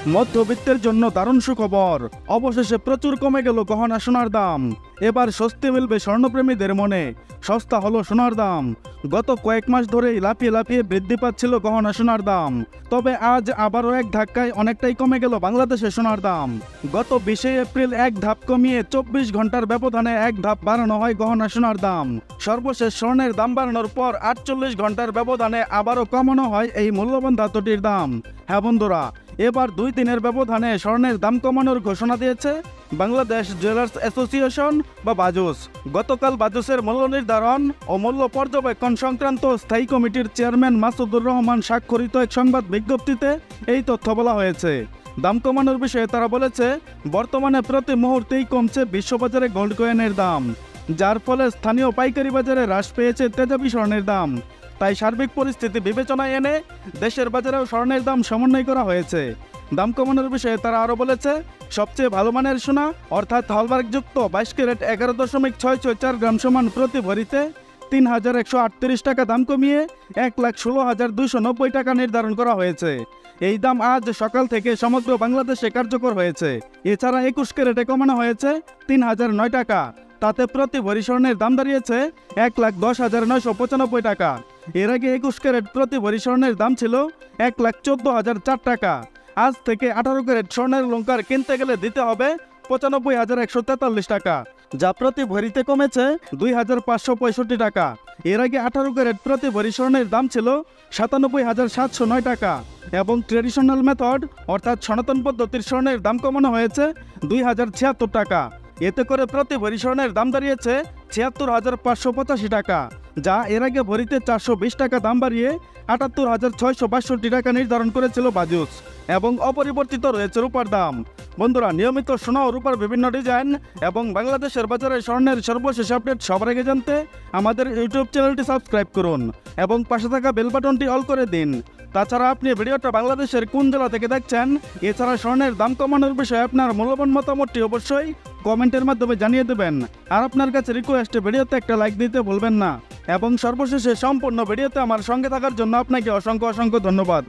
মধ্যবিত্তের জন্য দারুণ সুখবর, অবশেষে প্রচুর কমে গেল গহনা সোনার দাম। এবার স্বস্তি মিলবে স্বর্ণপ্রেমীদের মনে, সস্তা হলো সোনার দাম। গত কয়েক মাস ধরেই লাফিয়ে লাফিয়ে বৃদ্ধি পাচ্ছিল গহনা সোনার দাম, তবে আজ আবারও এক ধাক্কায় অনেকটাই কমে গেল বাংলাদেশের সোনার দাম। গত 20 এপ্রিল এক ধাপ কমিয়ে 24 ঘন্টার ব্যবধানে এক ধাপ বাড়ানো হয় গহনা সোনার দাম। সর্বশেষ স্বর্ণের দাম বাড়ানোর পর 48 ঘন্টার ব্যবধানে আবারও কমানো হয় এই মূল্যবান ধাতুটির দাম। হ্যাঁ বন্ধুরা, এবার 2 দিনের ব্যবধানে স্বর্ণের দাম কমানোর ঘোষণা দিয়েছে বাংলাদেশ জুয়েলার্স অ্যাসোসিয়েশন বা বাজুস। গতকাল বাজুসের মূল্য নির্ধারণ ও মূল্য পর্যবেক্ষণ সংক্রান্ত স্থায়ী কমিটির চেয়ারম্যান মাসুদুর রহমান স্বাক্ষরিত এক সংবাদ বিজ্ঞপ্তিতে এই তথ্য বলা হয়েছে। দাম কমানোর বিষয়ে তারা বলেছে, বর্তমানে প্রতি মুহূর্তেই কমছে বিশ্ববাজারে গোল্ড কয়েনের দাম, যার ফলে স্থানীয় পাইকারি বাজারে হ্রাস পেয়েছে তেজাবি স্বর্ণের দাম। তাই সার্বিক পরিস্থিতি বিবেচনায় এনে দেশের বাজারেও স্বর্ণের দাম সমন্বয় করা হয়েছে। দাম কমানোর বিষয়ে তারা আরও বলেছে, সবচেয়ে ভালো মানের সোনা অর্থাৎ হলমার্কযুক্ত 22 ক্যারেট 11.664 গ্রাম সমান প্রতি ভরিতে 3,138 টাকা দাম কমিয়ে 1,16,290 টাকা নির্ধারণ করা হয়েছে। এই দাম আজ সকাল থেকে সমগ্র বাংলাদেশে কার্যকর হয়েছে। এছাড়া 21 ক্যারেটে কমানো হয়েছে 3,009 টাকা, তাতে প্রতি ভরি স্বর্ণের দাম দাঁড়িয়েছে 1,10,995 টাকা। এর আগে 21 ক্যারেট প্রতি ভরি স্বর্ণের দাম ছিল 1,14,004 টাকা। আজ থেকে 18 ক্যারেট স্বর্ণের অলংকার কিনতে গেলে দিতে হবে 95,143 টাকা, যা প্রতি ভরিতে কমেছে 2,565 টাকা। এর আগে 18 ক্যারেট প্রতি ভরি স্বর্ণের দাম ছিল 97,709 টাকা এবং ট্রেডিশনাল মেথড অর্থাৎ সনাতন পদ্ধতির স্বর্ণের দাম কমানো হয়েছে 2,076 টাকা। এতে করে প্রতি ভরি স্বর্ণের দাম দাঁড়িয়েছে 76,585 টাকা, যা এর আগে ভরিতে 420 টাকা দাম বাড়িয়ে 78,662 টাকা নির্ধারণ করেছিল বাজুস। এবং অপরিবর্তিত রয়েছে রূপার দাম। বন্ধুরা, নিয়মিত সোনা ও রূপার বিভিন্ন ডিজাইন এবং বাংলাদেশের বাজারে স্বর্ণের সর্বশেষ আপডেট সবার আগে জানতে আমাদের ইউটিউব চ্যানেলটি সাবস্ক্রাইব করুন এবং পাশে থাকা বেল বাটনটি অল করে দিন। তাছাড়া আপনি ভিডিওটা বাংলাদেশের কোন জেলা থেকে দেখছেন, এছাড়া স্বর্ণের দাম কমানোর বিষয়ে আপনার মূল্যবান মতামতটি অবশ্যই কমেন্টের মাধ্যমে জানিয়ে দেবেন। আর আপনার কাছে রিকোয়েস্ট, ভিডিওতে একটা লাইক দিতে ভুলবেন না। এবং সর্বশেষে সম্পূর্ণ ভিডিওতে আমার সঙ্গে থাকার জন্য আপনাকে অসংখ্য ধন্যবাদ।